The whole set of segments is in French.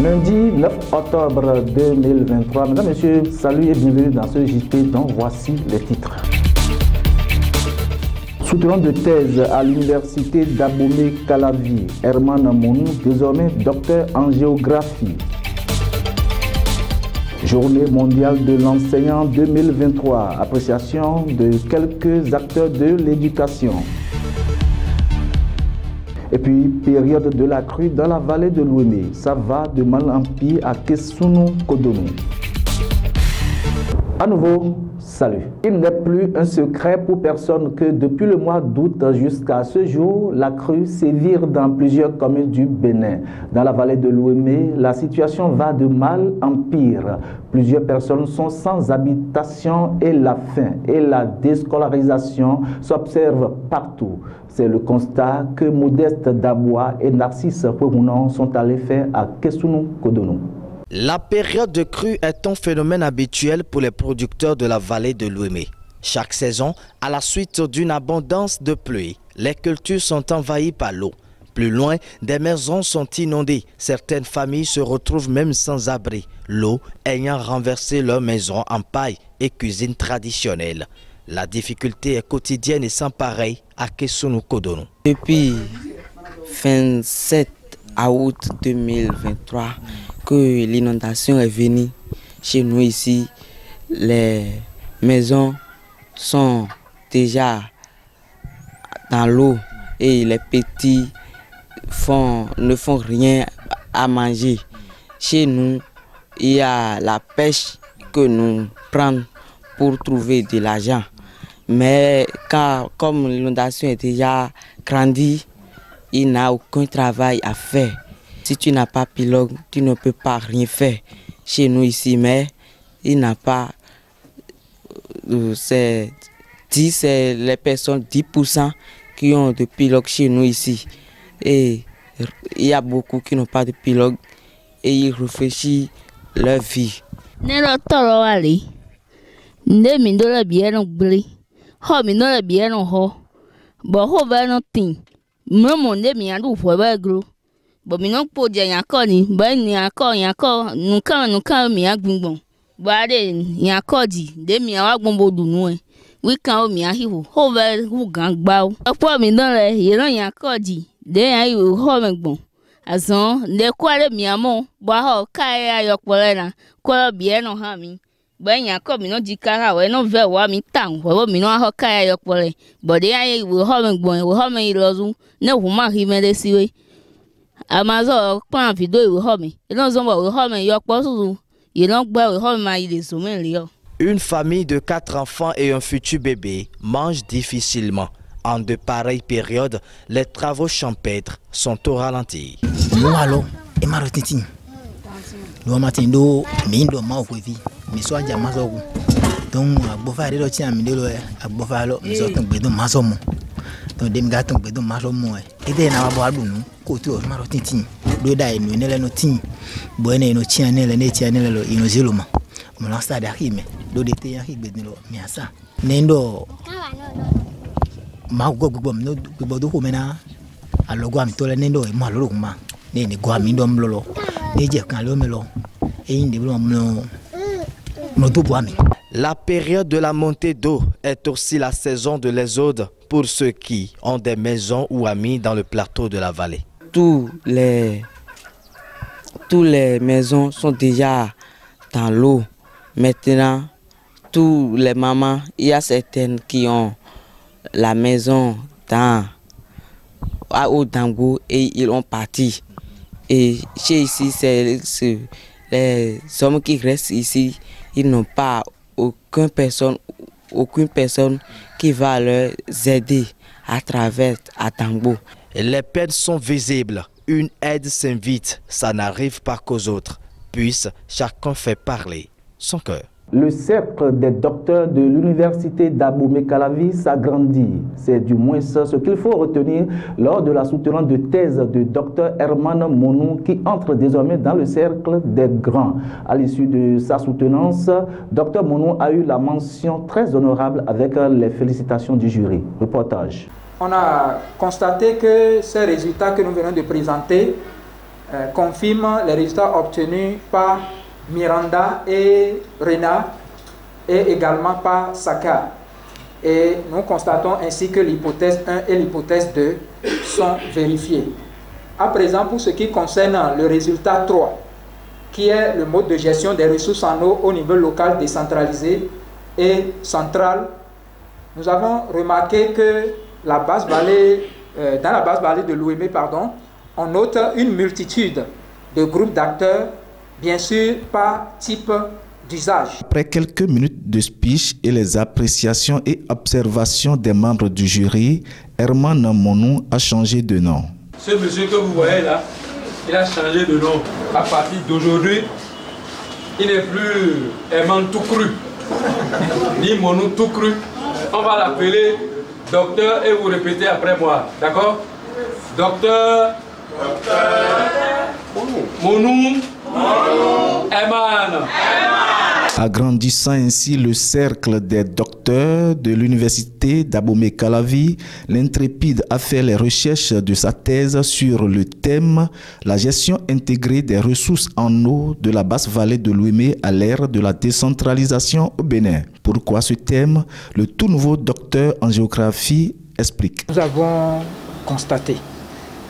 Lundi 9 octobre 2023. Mesdames, Messieurs, salut et bienvenue dans ce JT dont voici les titres. Soutenant de thèse à l'université d'Abomey-Calavi, Herman Mounou, désormais docteur en géographie. Journée mondiale de l'enseignant 2023. Appréciation de quelques acteurs de l'éducation. Et puis, période de la crue dans la vallée de l'Ouémé. Ça va de mal en pire à Kessounou-Codonou. À nouveau, salut. Il n'est plus un secret pour personne que depuis le mois d'août jusqu'à ce jour, la crue sévire dans plusieurs communes du Bénin. Dans la vallée de l'Ouémé, la situation va de mal en pire. Plusieurs personnes sont sans habitation et la faim et la déscolarisation s'observent partout. C'est le constat que Modeste Dabois et Narcisse Pourounon sont allés faire à Kessounou-Codonou. La période de crue est un phénomène habituel pour les producteurs de la vallée de l'Ouémé. Chaque saison, à la suite d'une abondance de pluie, les cultures sont envahies par l'eau. Plus loin, des maisons sont inondées. Certaines familles se retrouvent même sans abri, l'eau ayant renversé leurs maisons en paille et cuisine traditionnelle. La difficulté est quotidienne et sans pareil à Kessounou-Codonou. Depuis 27 août 2023, que l'inondation est venue chez nous ici, les maisons sont déjà dans l'eau et les petits ne font rien à manger. Chez nous, il y a la pêche que nous prenons pour trouver de l'argent. Mais comme l'inondation est déjà grandie, il n'a aucun travail à faire. Si tu n'as pas pilogue, tu ne peux pas rien faire chez nous ici. Mais il n'a pas... C'est les personnes, 10% qui ont de pilogue chez nous ici. Et il y a beaucoup qui n'ont pas de pilogue et ils réfléchissent leur vie. But me no po dia yakoni, but nyako nuka mi agbungbon. But yakodi, de mi awa gbonbo dunu e. We kan o mi ahiwo, ho ve hu gan gba o. Opo mi don le, ye ran yakodi, de ayi ho me gbon. Azon, de kwale mi amo, ba ho kai ayopole na, kwa bi e no ha mi. But yako mi no jikara we no ve wa mi tan, wo mi no ho kai ayopole. But de ayi wo ho me gbon, wo ho me ilozu, ne hu ma hi me de siwe. Amazon prend vidéo home et non zombo home yo posu il non gba home ma il somme lio. Une famille de 4 enfants et un futur bébé mange difficilement. En de pareilles périodes, les travaux champêtres sont au ralenti. Moi et marotiti. Lo matindo mindo ma ofuvi. Mi so aja maso ku. Donc agbofa re lo ti ami de lo agbofa lo mi so tan gbedo maso mo. Donc dem ga tan gbedo maso mo e. Ede na wa bo adunu. Koto marotiti do da eno nele no tin bo ene no tia nele ne tia nele lo ino zeloma mo la sta da hime do de te ya higbe ni lo mi asa nendo ma gbogbo mi no gbogbo do ko mena alogo ami to le nendo e ma loro ma ne ni go ami ndo mlolo ne je kan lo mi lo e indi lo mo do bo ami. La période de la montée d'eau est aussi la saison de l'exode pour ceux qui ont des maisons ou amis dans le plateau de la vallée. Tous les maisons sont déjà dans l'eau. Maintenant, tous les mamans, il y a certaines qui ont la maison au Dango et ils ont parti. Et chez ici, c'est les hommes qui restent ici, ils n'ont pas aucune personne qui va leur aider à travers à Dango. Les peines sont visibles. Une aide s'invite. Ça n'arrive pas qu'aux autres. Puisse chacun fait parler son cœur. Le cercle des docteurs de l'université d'Abomey-Calavi s'agrandit. C'est du moins ce qu'il faut retenir lors de la soutenance de thèse de Dr Herman Mounou qui entre désormais dans le cercle des grands. À l'issue de sa soutenance, Dr Mounou a eu la mention très honorable avec les félicitations du jury. Reportage. On a constaté que ces résultats que nous venons de présenter confirme les résultats obtenus par Miranda et Rena et également par Saka. Et nous constatons ainsi que l'hypothèse 1 et l'hypothèse 2 sont vérifiées. À présent, pour ce qui concerne le résultat 3, qui est le mode de gestion des ressources en eau au niveau local décentralisé et central, nous avons remarqué que la base vallée, dans la base vallée de l'Ouémé, on note une multitude de groupes d'acteurs, bien sûr par type d'usage. Après quelques minutes de speech et les appréciations et observations des membres du jury, Herman Monou a changé de nom. Ce monsieur que vous voyez là, il a changé de nom. À partir d'aujourd'hui, il n'est plus Herman tout cru, ni Monou tout cru. On va l'appeler docteur et vous répétez après moi, d'accord? Docteur Monou Herman. Agrandissant ainsi le cercle des docteurs de l'université d'Abomey-Calavi, l'intrépide a fait les recherches de sa thèse sur le thème « La gestion intégrée des ressources en eau de la basse vallée de l'Ouémé à l'ère de la décentralisation au Bénin ». Pourquoi ce thème? Le tout nouveau docteur en géographie explique. Nous avons constaté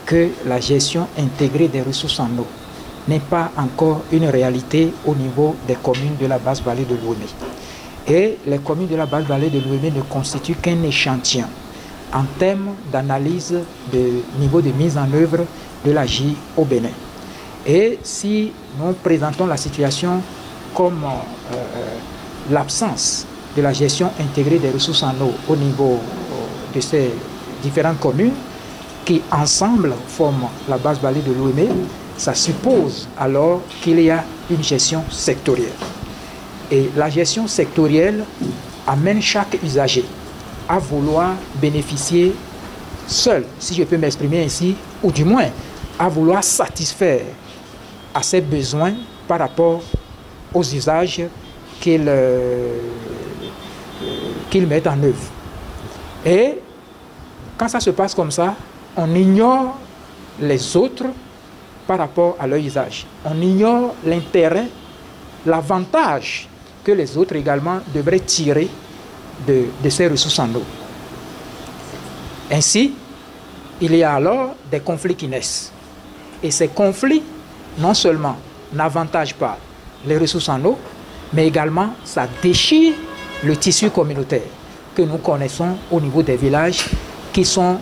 que la gestion intégrée des ressources en eau n'est pas encore une réalité au niveau des communes de la basse vallée de l'Ouémé. Et les communes de la basse vallée de l'Ouémé ne constituent qu'un échantillon en termes d'analyse de niveau de mise en œuvre de l'AGI au Bénin. Et si nous présentons la situation comme l'absence de la gestion intégrée des ressources en eau au niveau de ces différentes communes qui ensemble forment la basse vallée de l'Ouémé, ça suppose alors qu'il y a une gestion sectorielle. Et la gestion sectorielle amène chaque usager à vouloir bénéficier seul, si je peux m'exprimer ainsi, ou du moins à vouloir satisfaire à ses besoins par rapport aux usages qu'il met en œuvre. Et quand ça se passe comme ça, on ignore les autres par rapport à leur usage. On ignore l'intérêt, l'avantage que les autres également devraient tirer de ces ressources en eau. Ainsi, il y a alors des conflits qui naissent. Et ces conflits, non seulement n'avantagent pas les ressources en eau, mais également ça déchire le tissu communautaire que nous connaissons au niveau des villages qui sont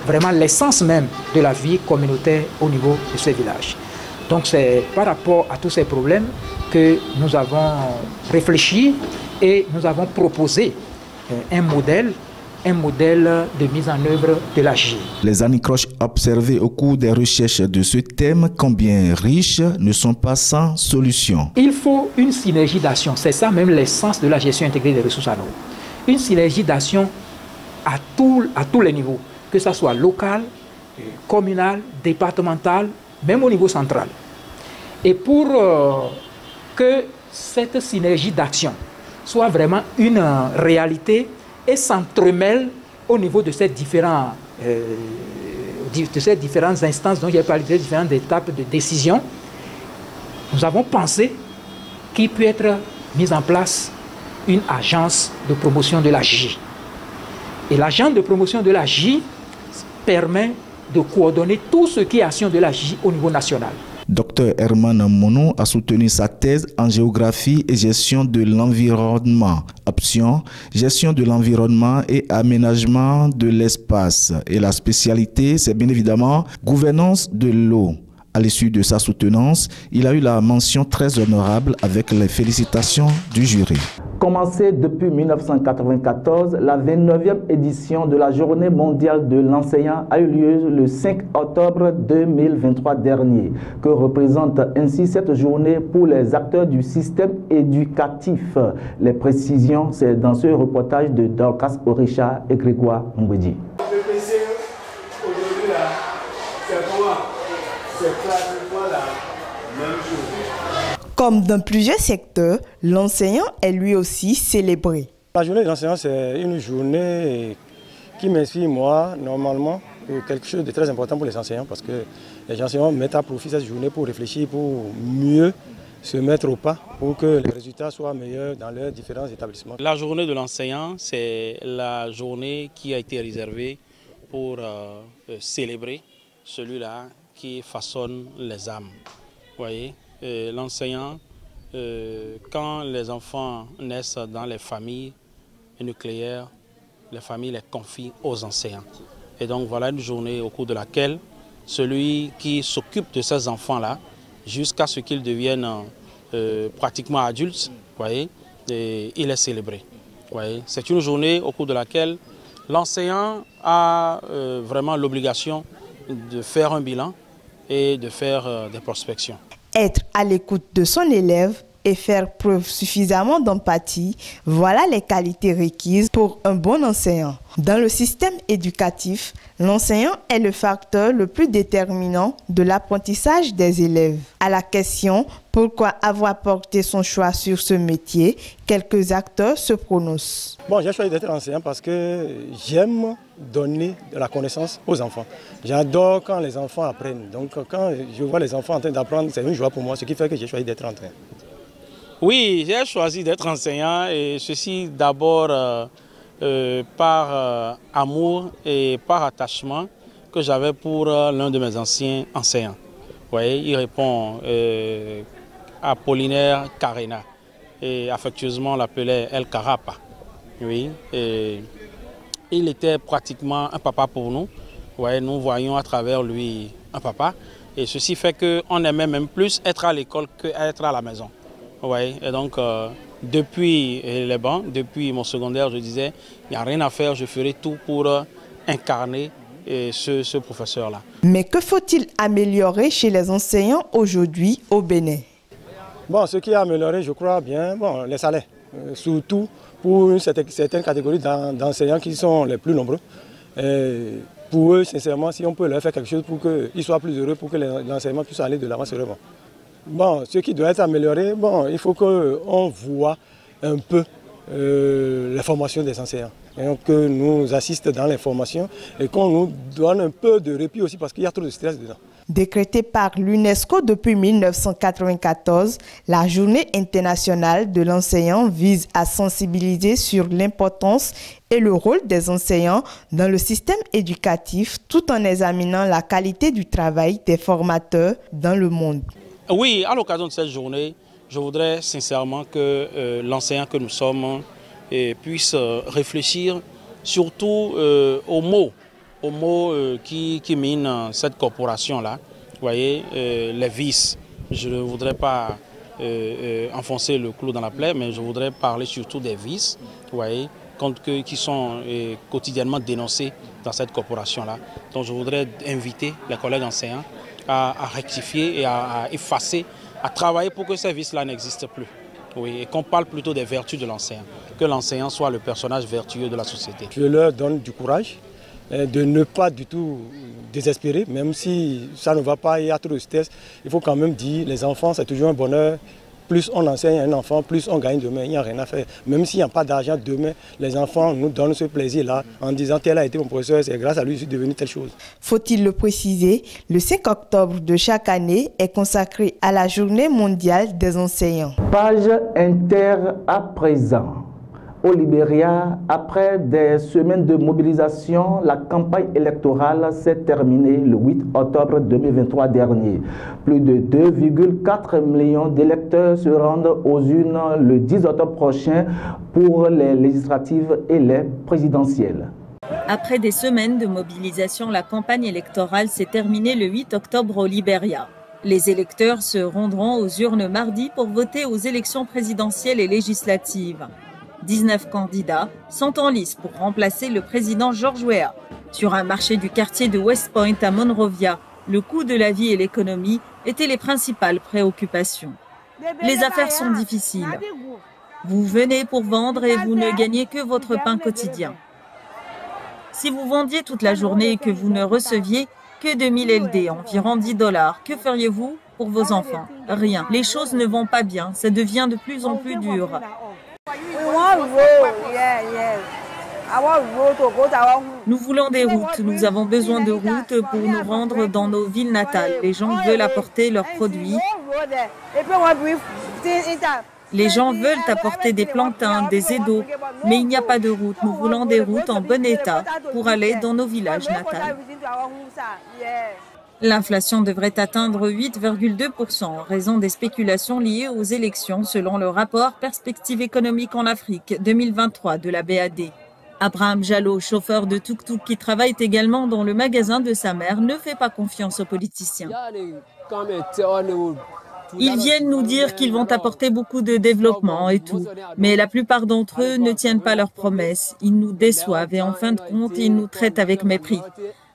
vraiment l'essence même de la vie communautaire au niveau de ces villages. Donc c'est par rapport à tous ces problèmes que nous avons réfléchi et nous avons proposé un modèle de mise en œuvre de l'AGI. Les anicroches observées au cours des recherches de ce thème, combien riches, ne sont pas sans solution. Il faut une synergie d'action, c'est ça même l'essence de la gestion intégrée des ressources en eau. Une synergie d'action à tous les niveaux, que ce soit local, communal, départemental, même au niveau central. Et pour que cette synergie d'action soit vraiment une réalité et s'entremêle au niveau de ces différentes instances dont j'ai parlé, de différentes étapes de décision, nous avons pensé qu'il peut être mise en place une agence de promotion de l'AGI. Et l'agence de promotion de l'AGI permet de coordonner tout ce qui est action de l'AGI au niveau national. Dr Herman Monou a soutenu sa thèse en géographie et gestion de l'environnement. Option, gestion de l'environnement et aménagement de l'espace. Et la spécialité, c'est bien évidemment gouvernance de l'eau. À l'issue de sa soutenance, il a eu la mention très honorable avec les félicitations du jury. Commencée depuis 1994, la 29e édition de la Journée mondiale de l'enseignant a eu lieu le 5 octobre 2023 dernier, que représente ainsi cette journée pour les acteurs du système éducatif. Les précisions, c'est dans ce reportage de Dorcas Orisha et Grégoire Mbedi. Aujourd'hui là, c'est comment? C'est pratiquement la même chose. Comme dans plusieurs secteurs, l'enseignant est lui aussi célébré. La journée de l'enseignant, c'est une journée qui m'inspire moi, normalement, quelque chose de très important pour les enseignants parce que les enseignants mettent à profit cette journée pour réfléchir, pour mieux se mettre au pas pour que les résultats soient meilleurs dans leurs différents établissements. La journée de l'enseignant, c'est la journée qui a été réservée pour célébrer celui-là qui façonne les âmes. Vous voyez, l'enseignant, quand les enfants naissent dans les familles nucléaires, les familles les confient aux enseignants. Et donc voilà une journée au cours de laquelle celui qui s'occupe de ces enfants-là, jusqu'à ce qu'ils deviennent pratiquement adultes, voyez, et il est célébré. C'est une journée au cours de laquelle l'enseignant a vraiment l'obligation de faire un bilan et de faire des prospections. Être à l'écoute de son élève et faire preuve suffisamment d'empathie, voilà les qualités requises pour un bon enseignant. Dans le système éducatif, l'enseignant est le facteur le plus déterminant de l'apprentissage des élèves. À la question « Pourquoi avoir porté son choix sur ce métier ?», quelques acteurs se prononcent. Bon, j'ai choisi d'être enseignant parce que j'aime donner de la connaissance aux enfants. J'adore quand les enfants apprennent. Donc quand je vois les enfants en train d'apprendre, c'est une joie pour moi, ce qui fait que j'ai choisi d'être enseignant. Oui, j'ai choisi d'être enseignant et ceci d'abord par amour et par attachement que j'avais pour l'un de mes anciens enseignants. Vous voyez, il répond Apollinaire Carena et affectueusement on l'appelait El Carapa. Oui, et il était pratiquement un papa pour nous. Vous voyez, nous voyons à travers lui un papa et ceci fait qu'on aimait même plus être à l'école qu'être à la maison. Ouais, et donc, depuis les bancs, depuis mon secondaire, je disais, il n'y a rien à faire, je ferai tout pour incarner ce professeur-là. Mais que faut-il améliorer chez les enseignants aujourd'hui au Bénin? Bon, ce qui est amélioré, je crois bien, bon, les salaires, surtout pour certaines catégories d'enseignants qui sont les plus nombreux. Et pour eux, sincèrement, si on peut leur faire quelque chose pour qu'ils soient plus heureux, pour que l'enseignement puisse aller de l'avant, c'est vraiment. Bon, ce qui doit être amélioré, bon, il faut qu'on voit un peu la formation des enseignants. Que nous assistent dans les formations et qu'on nous donne un peu de répit aussi parce qu'il y a trop de stress dedans. Décrétée par l'UNESCO depuis 1994, la Journée internationale de l'enseignant vise à sensibiliser sur l'importance et le rôle des enseignants dans le système éducatif tout en examinant la qualité du travail des formateurs dans le monde. Oui, à l'occasion de cette journée, je voudrais sincèrement que l'enseignant que nous sommes puisse réfléchir surtout aux mots qui minent cette corporation-là. Vous voyez, les vices. Je ne voudrais pas enfoncer le clou dans la plaie, mais je voudrais parler surtout des vices, vous voyez, qui sont quotidiennement dénoncés dans cette corporation-là. Donc je voudrais inviter les collègues enseignants à rectifier et à effacer, à travailler pour que ces vices-là n'existent plus. Oui, et qu'on parle plutôt des vertus de l'enseignant, que l'enseignant soit le personnage vertueux de la société. Je leur donne du courage de ne pas du tout désespérer, même si ça ne va pas, il y a trop de stress. Il faut quand même dire, les enfants, c'est toujours un bonheur. Plus on enseigne un enfant, plus on gagne demain, il n'y a rien à faire. Même s'il n'y a pas d'argent demain, les enfants nous donnent ce plaisir-là en disant tel a été mon professeur, c'est grâce à lui que je suis devenu telle chose. Faut-il le préciser, le 5 octobre de chaque année est consacré à la Journée mondiale des enseignants. Page Inter à présent. Au Libéria, après des semaines de mobilisation, la campagne électorale s'est terminée le 8 octobre 2023 dernier. Plus de 2,4 millions d'électeurs se rendent aux urnes le 10 octobre prochain pour les législatives et les présidentielles. Après des semaines de mobilisation, la campagne électorale s'est terminée le 8 octobre au Libéria. Les électeurs se rendront aux urnes mardi pour voter aux élections présidentielles et législatives. 19 candidats sont en lice pour remplacer le président George Weah. Sur un marché du quartier de West Point à Monrovia, le coût de la vie et l'économie étaient les principales préoccupations. Les affaires sont difficiles. Vous venez pour vendre et vous ne gagnez que votre pain quotidien. Si vous vendiez toute la journée et que vous ne receviez que 2000 LD, environ $10, que feriez-vous pour vos enfants? Rien. Les choses ne vont pas bien, ça devient de plus en plus dur. Nous voulons des routes, nous avons besoin de routes pour nous rendre dans nos villes natales. Les gens veulent apporter leurs produits. Les gens veulent apporter des plantains, des œufs d'eau, mais il n'y a pas de route. Nous voulons des routes en bon état pour aller dans nos villages natals. L'inflation devrait atteindre 8,2% en raison des spéculations liées aux élections selon le rapport Perspectives économiques en Afrique 2023 de la BAD. Abraham Jallo, chauffeur de tuk-tuk qui travaille également dans le magasin de sa mère, ne fait pas confiance aux politiciens. Ils viennent nous dire qu'ils vont apporter beaucoup de développement et tout, mais la plupart d'entre eux ne tiennent pas leurs promesses. Ils nous déçoivent et en fin de compte, ils nous traitent avec mépris.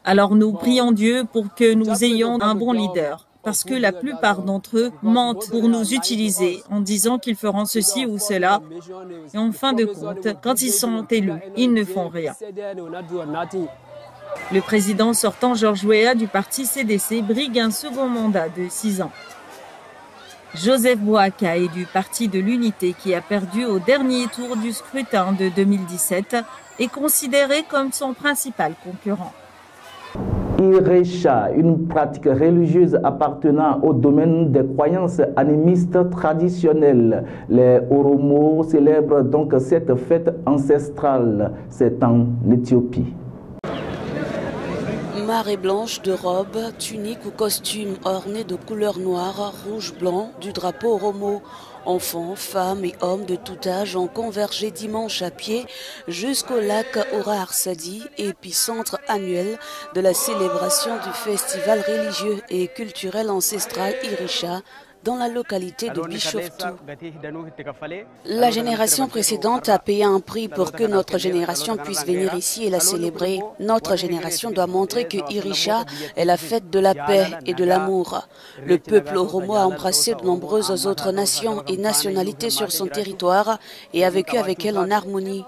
Alors nous prions Dieu pour que nous ayons un bon leader, parce que la plupart d'entre eux mentent pour nous utiliser en disant qu'ils feront ceci ou cela. Et en fin de compte, quand ils sont élus, ils ne font rien. Le président sortant Georges Weah du parti CDC brigue un second mandat de 6 ans. Joseph Boakai du parti de l'Unité qui a perdu au dernier tour du scrutin de 2017 est considéré comme son principal concurrent. Irisha, une pratique religieuse appartenant au domaine des croyances animistes traditionnelles. Les Oromo célèbrent donc cette fête ancestrale. C'est en Éthiopie. Marée blanche de robe, tunique ou costume orné de couleurs noires, rouge, blanc du drapeau Oromo. Enfants, femmes et hommes de tout âge ont convergé dimanche à pied jusqu'au lac Ora-Arsadi, épicentre annuel de la célébration du festival religieux et culturel ancestral Irisha dans la localité de Bishoftu. La génération précédente a payé un prix pour que notre génération puisse venir ici et la célébrer. Notre génération doit montrer que Irisha est la fête de la paix et de l'amour. Le peuple Oromo a embrassé de nombreuses autres nations et nationalités sur son territoire et a vécu avec elles en harmonie.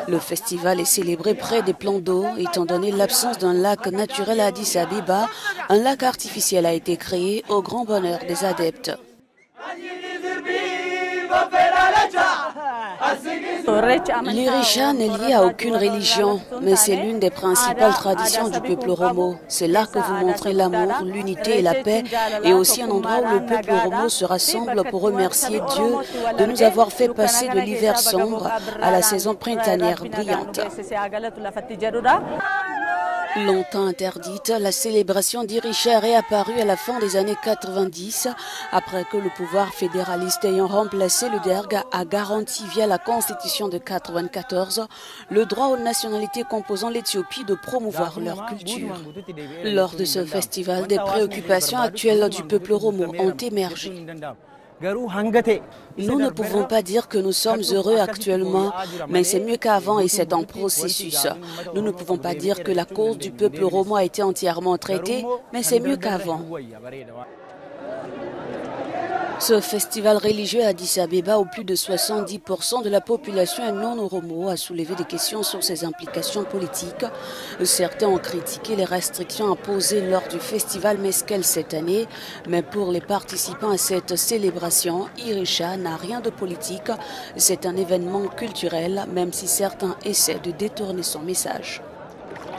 Le festival est célébré près des plans d'eau, étant donné l'absence d'un lac naturel à Addis Abeba. Un lac artificiel a été créé au grand bonheur des adeptes. L'Irisha n'est lié à aucune religion, mais c'est l'une des principales traditions du peuple Oromo. C'est là que vous montrez l'amour, l'unité et la paix, et aussi un endroit où le peuple Oromo se rassemble pour remercier Dieu de nous avoir fait passer de l'hiver sombre à la saison printanière brillante. Longtemps interdite, la célébration d'Irisha est réapparue à la fin des années 90, après que le pouvoir fédéraliste ayant remplacé le Derg a garanti via la Constitution de 1994 le droit aux nationalités composant l'Éthiopie de promouvoir leur culture. Lors de ce festival, des préoccupations actuelles du peuple Oromo ont émergé. Nous ne pouvons pas dire que nous sommes heureux actuellement, mais c'est mieux qu'avant et c'est un processus. Nous ne pouvons pas dire que la cause du peuple Oromo a été entièrement traitée, mais c'est mieux qu'avant. Ce festival religieux à Addis Abeba, où plus de 70% de la population est non-oromo, a soulevé des questions sur ses implications politiques. Certains ont critiqué les restrictions imposées lors du festival Meskel cette année, mais pour les participants à cette célébration, Irisha n'a rien de politique. C'est un événement culturel, même si certains essaient de détourner son message.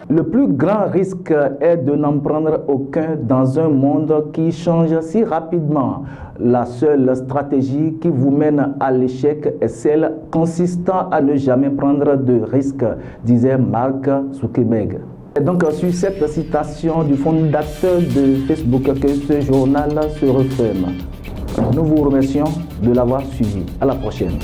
Le plus grand risque est de n'en prendre aucun dans un monde qui change si rapidement. La seule stratégie qui vous mène à l'échec est celle consistant à ne jamais prendre de risques, disait Mark Zuckerberg. Et donc sur cette citation du fondateur de Facebook que ce journal se referme. Nous vous remercions de l'avoir suivi. À la prochaine.